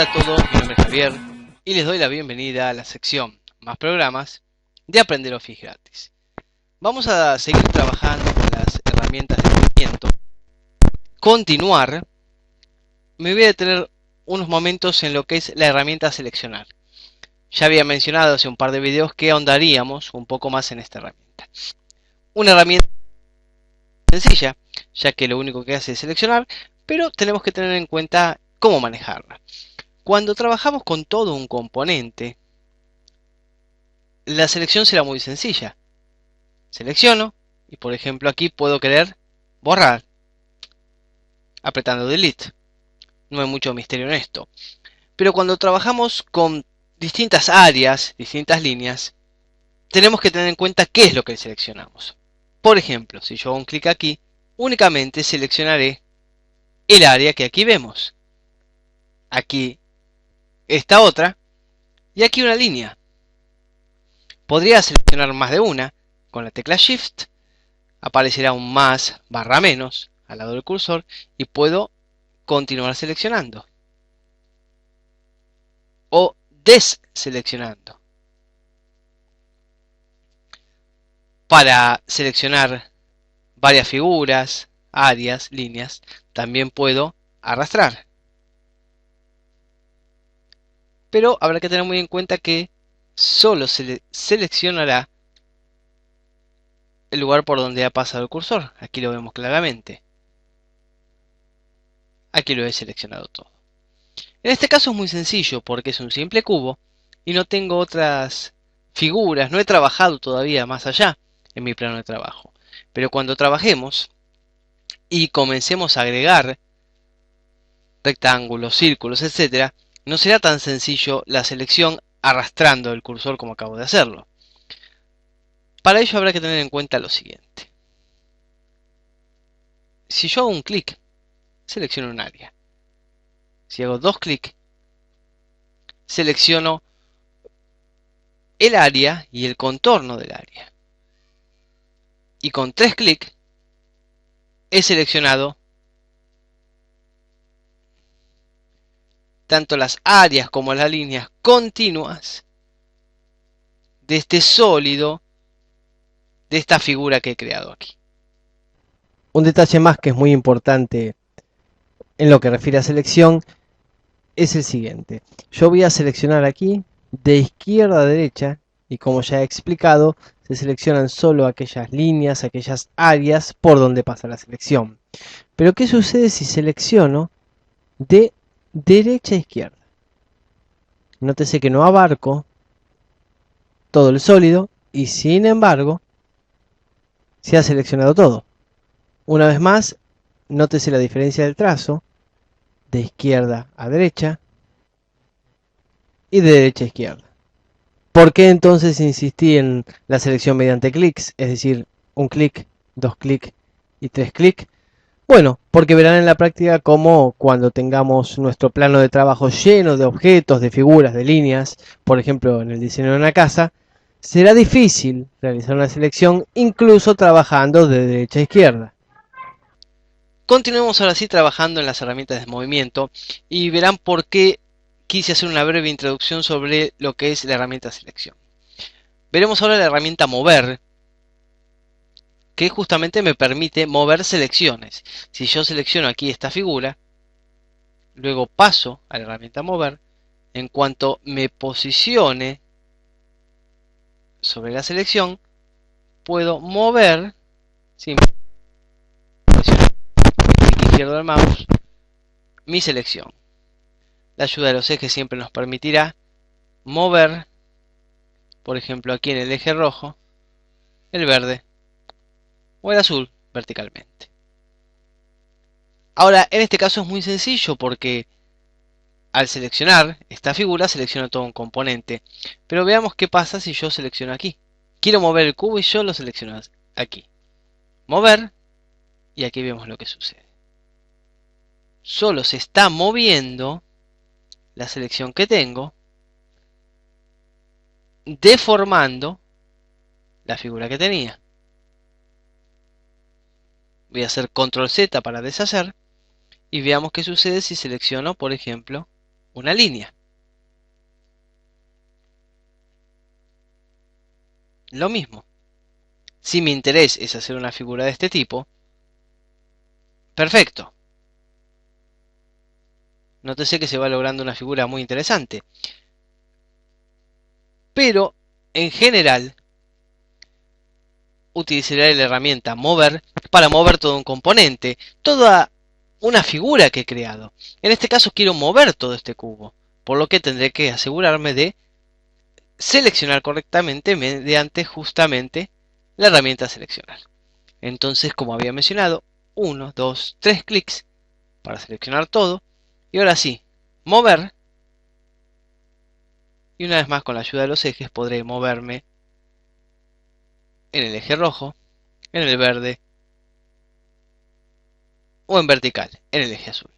Hola a todos, mi nombre es Javier y les doy la bienvenida a la sección Más programas de Aprender Office gratis. Vamos a seguir trabajando con las herramientas de movimiento. Continuar, me voy a detener unos momentos en lo que es la herramienta seleccionar. Ya había mencionado hace un par de videos que ahondaríamos un poco más en esta herramienta. Una herramienta sencilla, ya que lo único que hace es seleccionar, pero tenemos que tener en cuenta cómo manejarla. Cuando trabajamos con todo un componente, la selección será muy sencilla. Selecciono y, por ejemplo, aquí puedo querer borrar apretando Delete. No hay mucho misterio en esto. Pero cuando trabajamos con distintas áreas, distintas líneas, tenemos que tener en cuenta qué es lo que seleccionamos. Por ejemplo, si yo hago un clic aquí, únicamente seleccionaré el área que aquí vemos. Aquí esta otra y aquí una línea. Podría seleccionar más de una. Con la tecla Shift aparecerá un más barra menos al lado del cursor y puedo continuar seleccionando o deseleccionando. Para seleccionar varias figuras, áreas, líneas, también puedo arrastrar. Pero habrá que tener muy en cuenta que solo se seleccionará el lugar por donde ha pasado el cursor. Aquí lo vemos claramente. Aquí lo he seleccionado todo. En este caso es muy sencillo porque es un simple cubo y no tengo otras figuras, no he trabajado todavía más allá en mi plano de trabajo. Pero cuando trabajemos y comencemos a agregar rectángulos, círculos, etc., no será tan sencillo la selección arrastrando el cursor como acabo de hacerlo. Para ello habrá que tener en cuenta lo siguiente. Si yo hago un clic, selecciono un área. Si hago dos clics, selecciono el área y el contorno del área. Y con tres clics he seleccionado tanto las áreas como las líneas continuas de este sólido, de esta figura que he creado aquí. Un detalle más que es muy importante en lo que refiere a selección es el siguiente. Yo voy a seleccionar aquí de izquierda a derecha y, como ya he explicado, se seleccionan solo aquellas líneas, aquellas áreas por donde pasa la selección. Pero ¿qué sucede si selecciono de derecha a izquierda? Nótese que no abarco todo el sólido y, sin embargo, se ha seleccionado todo. Una vez más, nótese la diferencia del trazo de izquierda a derecha y de derecha a izquierda. ¿Por qué entonces insistí en la selección mediante clics? Es decir, un clic, dos clics y tres clics. Bueno, porque verán en la práctica cómo cuando tengamos nuestro plano de trabajo lleno de objetos, de figuras, de líneas, por ejemplo en el diseño de una casa, será difícil realizar una selección incluso trabajando de derecha a izquierda. Continuemos ahora sí trabajando en las herramientas de movimiento y verán por qué quise hacer una breve introducción sobre lo que es la herramienta selección. Veremos ahora la herramienta mover, que justamente me permite mover selecciones. Si yo selecciono aquí esta figura, luego paso a la herramienta mover, en cuanto me posicione sobre la selección, puedo mover, simplemente presionar el clic izquierdo del mouse, mi selección. La ayuda de los ejes siempre nos permitirá mover, por ejemplo aquí en el eje rojo, el verde o el azul verticalmente. Ahora, en este caso es muy sencillo porque al seleccionar esta figura selecciono todo un componente. Pero veamos qué pasa si yo selecciono aquí. Quiero mover el cubo y yo lo selecciono aquí. Mover, y aquí vemos lo que sucede. Solo se está moviendo la selección que tengo, deformando la figura que tenía. Voy a hacer control Z para deshacer y veamos qué sucede si selecciono, por ejemplo, una línea. Lo mismo. Si mi interés es hacer una figura de este tipo, perfecto. Nótese que se va logrando una figura muy interesante. Pero, en general, utilizaré la herramienta mover para mover todo un componente, toda una figura que he creado. En este caso quiero mover todo este cubo, por lo que tendré que asegurarme de seleccionar correctamente mediante justamente la herramienta seleccionar. Entonces, como había mencionado, 1, 2, 3 clics para seleccionar todo. Y ahora sí, mover. Y una vez más con la ayuda de los ejes podré moverme en el eje rojo, en el verde o en vertical, en el eje azul.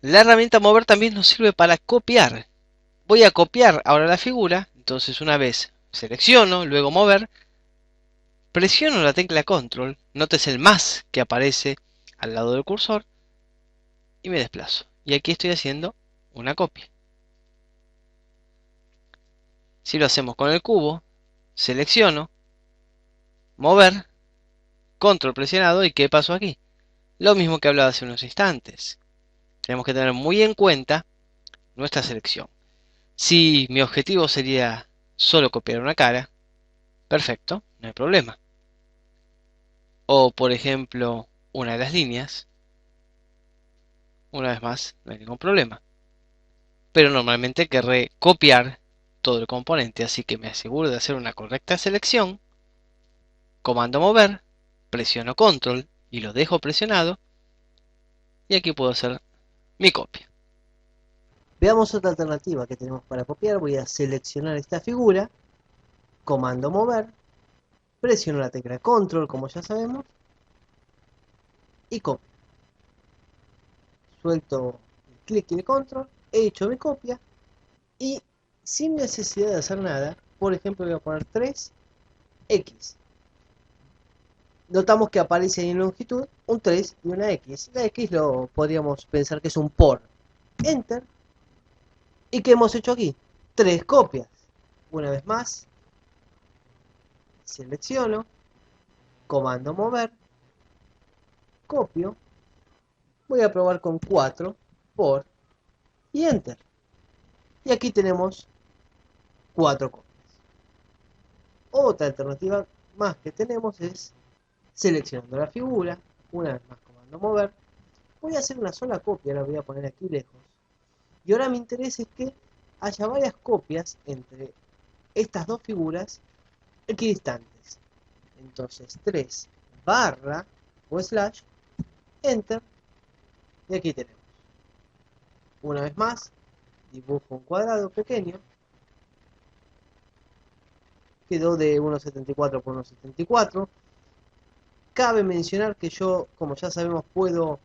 La herramienta mover también nos sirve para copiar. Voy a copiar ahora la figura, entonces una vez selecciono, luego mover, presiono la tecla control, notes el más que aparece al lado del cursor y me desplazo. Y aquí estoy haciendo una copia. Si lo hacemos con el cubo, selecciono, mover, control presionado y ¿qué pasó aquí? Lo mismo que hablaba hace unos instantes. Tenemos que tener muy en cuenta nuestra selección. Si mi objetivo sería solo copiar una cara, perfecto, no hay problema. O por ejemplo, una de las líneas, una vez más, no hay ningún problema. Pero normalmente querré copiar todo el componente, así que me aseguro de hacer una correcta selección, comando mover, presiono control y lo dejo presionado, y aquí puedo hacer mi copia. Veamos otra alternativa que tenemos para copiar. Voy a seleccionar esta figura, comando mover, presiono la tecla control como ya sabemos y copio. Suelto el clic y el control, he hecho mi copia y sin necesidad de hacer nada, por ejemplo voy a poner 3x. Notamos que aparece ahí en longitud un 3 y una x. La x lo podríamos pensar que es un por. Enter. ¿Y qué hemos hecho aquí? 3 copias. Una vez más, selecciono, comando mover, copio, voy a probar con 4 por y enter. Y aquí tenemos 4 copias. Otra alternativa más que tenemos es seleccionando la figura, una vez más comando mover, voy a hacer una sola copia, la voy a poner aquí lejos. Y ahora mi interés es que haya varias copias entre estas dos figuras equidistantes. Entonces 3 barra o slash, enter, y aquí tenemos. Una vez más, dibujo un cuadrado pequeño, quedó de 1,74 por 1,74. Cabe mencionar que yo, como ya sabemos, puedo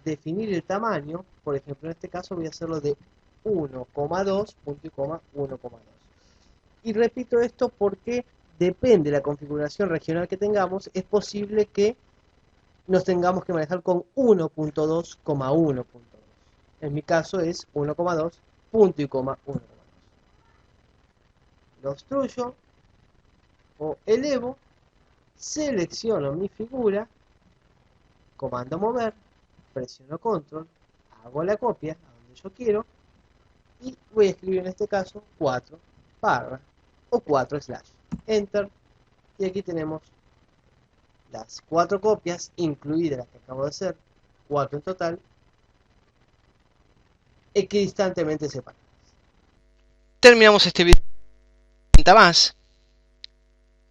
definir el tamaño. Por ejemplo, en este caso voy a hacerlo de 1,2, punto y coma 1,2. Y repito esto porque depende de la configuración regional que tengamos, es posible que nos tengamos que manejar con 1.2,1.2. En mi caso es 1,2, punto y coma 1,2. Lo obstruyo o elevo, selecciono mi figura, comando mover, presiono control, hago la copia a donde yo quiero y voy a escribir en este caso 4 barra o 4 slash, enter, y aquí tenemos las 4 copias, incluidas las que acabo de hacer, 4 en total, equidistantemente separadas. Terminamos este video más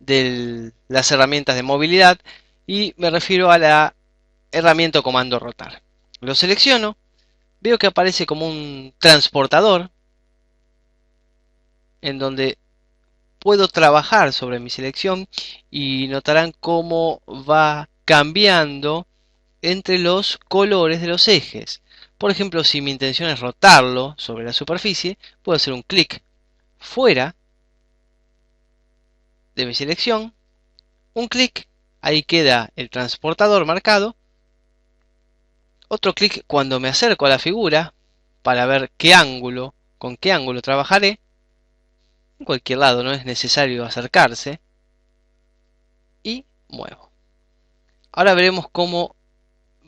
de las herramientas de movilidad y me refiero a la herramienta o comando rotar. Lo selecciono, veo que aparece como un transportador en donde puedo trabajar sobre mi selección y notarán cómo va cambiando entre los colores de los ejes. Por ejemplo, si mi intención es rotarlo sobre la superficie, puedo hacer un clic fuera de mi selección, un clic, ahí queda el transportador marcado, otro clic cuando me acerco a la figura, para ver qué ángulo, con qué ángulo trabajaré. En cualquier lado, no es necesario acercarse. Y muevo. Ahora veremos cómo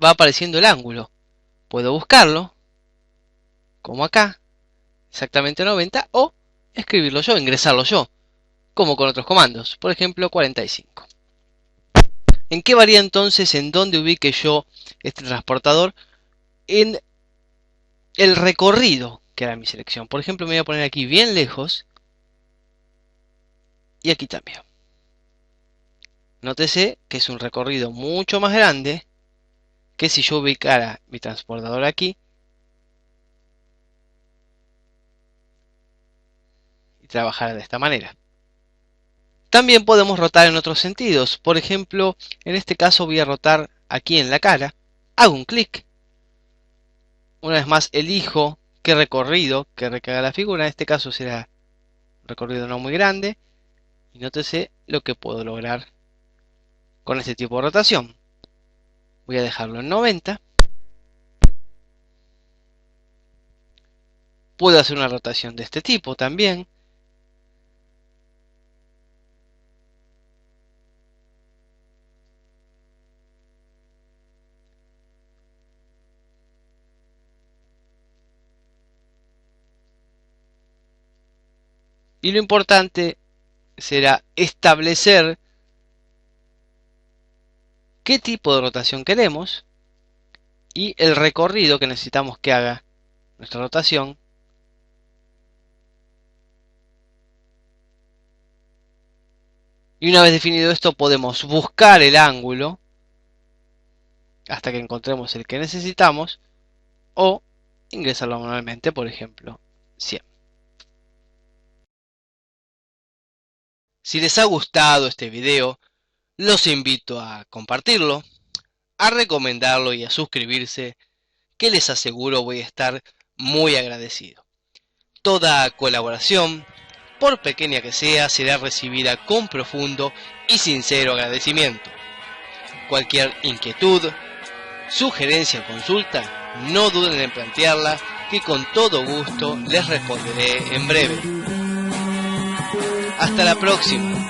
va apareciendo el ángulo. Puedo buscarlo, como acá, exactamente 90, o escribirlo yo, ingresarlo yo, como con otros comandos, por ejemplo 45. ¿En qué varía entonces en dónde ubique yo este transportador? En el recorrido que hará mi selección. Por ejemplo, me voy a poner aquí bien lejos y aquí también. Nótese que es un recorrido mucho más grande que si yo ubicara mi transportador aquí y trabajara de esta manera. También podemos rotar en otros sentidos. Por ejemplo, en este caso voy a rotar aquí en la cara. Hago un clic. Una vez más elijo qué recorrido que recarga la figura. En este caso será un recorrido no muy grande. Y nótese lo que puedo lograr con este tipo de rotación. Voy a dejarlo en 90. Puedo hacer una rotación de este tipo también. Y lo importante será establecer qué tipo de rotación queremos y el recorrido que necesitamos que haga nuestra rotación. Y una vez definido esto podemos buscar el ángulo hasta que encontremos el que necesitamos o ingresarlo manualmente, por ejemplo 100. Si les ha gustado este video, los invito a compartirlo, a recomendarlo y a suscribirse, que les aseguro voy a estar muy agradecido. Toda colaboración, por pequeña que sea, será recibida con profundo y sincero agradecimiento. Cualquier inquietud, sugerencia o consulta, no duden en plantearla, que con todo gusto les responderé en breve. Hasta la próxima.